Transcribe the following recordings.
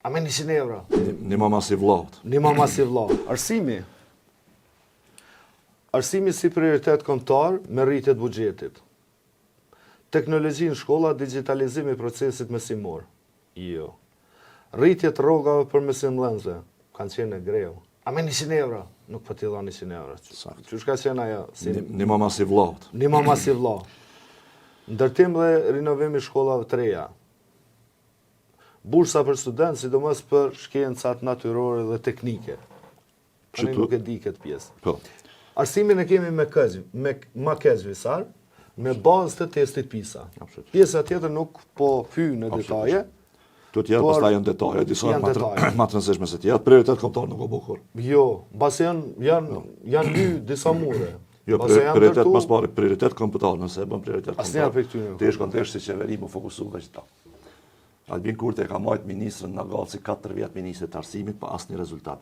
A me 100 euro. Një mama si vllaut. Një mama si vlla. Arsimi. Arsimi si prioritet kombëtar me rritje të buxhetit. Teknologji në shkolla, digitalizimi i procesit mësimor. Jo. Rritje të rrogave për mësimdhënësve. Kanë qenë greu. A me 100 euro. Nuk po t'i dhon 100 euro. Qysh ka qenë ajo? Një mama si vllaut. Një mama si vlla. Ndërtim dhe rinovimi shkollave të reja. Bursa për studentë, sidomos për shkencat natyrore dhe teknike. Tani nuk e di këtë pjesë. Po. Arsimin e kemi me makezh visar, me bazë të testit PISA. Absolutisht. Pjesa tjetër nuk po fyj në detaje. Të tjerë pastaj janë detaje, disa janë detaje. ma të rëndësishme se tjerë. Prioritet kombëtar nuk o bukur. Jo, base janë ly disa mure. Jo, Base janë prioritet ndërtu- mas pari, prioritet kombëtar, nëse e bën prioritet Asnjëherë kombëtar. për këtyre nuk Të jesh kontekst si qeveri më fokusu veç ta. Albin Kurti e ka marrë ministrën në Gaci 4 vjet ministrit të arsimit pa asnjë rezultat.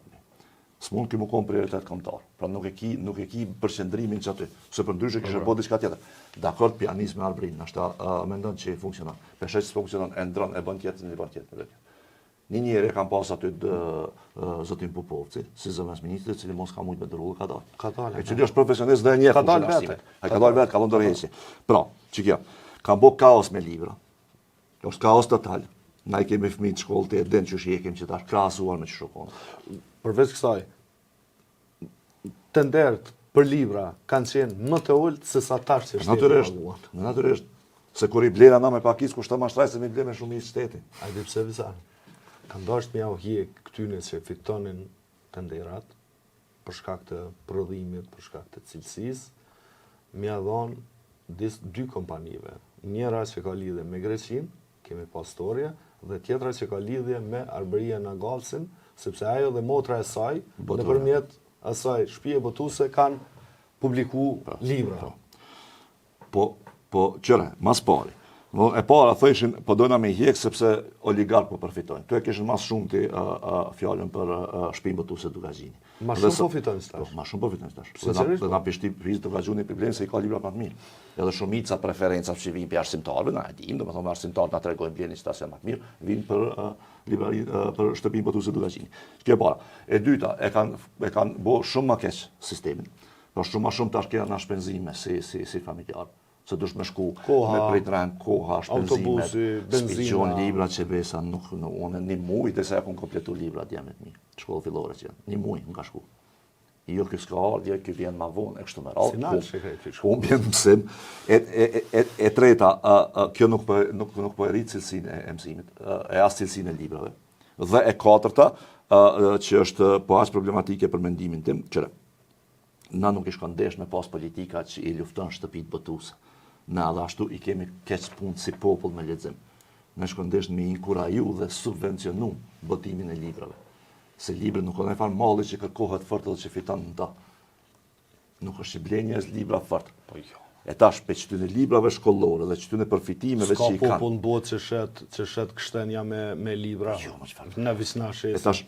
S'mund ky më kon prioritet kombëtar. Pra nuk e ki përqendrimin që aty. Se për ndryshe kishe bërë diçka tjetër. Dakord, pianizmi Arbrin, nashta mendon që funksionon. Peshe që funksionon, e ndron, e bën tjetër, e bën tjetër. Një njeri kam pas aty zotin Popovci, si zëvendës ministrit, cili mos ka mujt me dërgull, ka dalë. Ka dalë, E cili është profesionist dhe e njeh Ka dalë funksionin e vete. arsimit. Ai ka dalë vetë, ka dhënë dorëheqje. Pra, çikja, ka bë kaos me libra. Është kaos total. Na i kemi fëmijë të shkollë të edhen që shekim që tash krahasuar me çshokon. Përveç kësaj, tendert për libra kanë qenë më të ulët se sa tash që shteti Natyrisht, paguan. natyrisht. Se kur i blera na me pakis kushton më shtraj se mi ble me shumë i shteti. A di pse vizar? Kanë dashur me jau hjek këtyne që fitonin tenderat për shkak të prodhimit, për shkak të cilësisë, më ia dhon dy kompanive. Njëra që ka lidhje me Greqinë, kemi pas storje, dhe tjetra që ka lidhje me Arbëria në Gallcin, sepse ajo dhe motra e saj, nëpërmjet asaj shtëpie botuese kanë publiku libra. Po, qëre, mas pari. E para thëshin, po dojna me hjek sepse oligark po përfitojnë. Tu e kishin mas shumë ti fjallën për shpinë botuese Dugazhini. Ma shumë po fitojnë stash. Po, ma shumë po fitojnë stash. Sinqerisht, Dhe na pishti prizë Dugazhini për blenë se i ka libra më të mirë. Edhe shumica preferenca që vinë për arsimtarëve, na e dim, domethënë arsimtarët na tregojnë blenë që janë më të mirë, vinë për librari për shtëpinë botuese Dugazhini. Kjo e para. E dyta, e kanë bë shumë më keq sistemin. Po shumë më shumë tash kanë shpenzime si familjar. Se dush me shku me prit rang, koha, shpenzime, autobusi, benzina. spiqon libra që besa, unë një muj, dhe se e kom kompletu libra djemit mi, shkollë fillore që janë, një muj, më ka shku. Jo kjo s'ka ardhje, kjo vjen ma vonë, e kështu me radhë. Sinal shekreti shku. Unë bjen mësim. E treta, kjo nuk po e rritë cilësinë e mësimit, e as cilësinë e librave. Dhe e katërta, që është po aq problematike për mendimin tim, qëre, na nuk i shkon ndesh me pas politika që i lufton shtëpitë botuese. Na dhe ashtu i kemi keq punë si popull me lexim. Ne shkon ndesh me inkuraju dhe subvencionu botimin e librave. Se libri nuk është fal malli që kërkohet fort edhe që fiton nda. Nuk është që blen njerëz libra fort. Po jo. E tash pe çtyne librave shkollore dhe çtyne përfitimeve që i Ska kanë. popull në botë që shet kështenja me libra. Jo, më çfarë. Në visnashe. E tash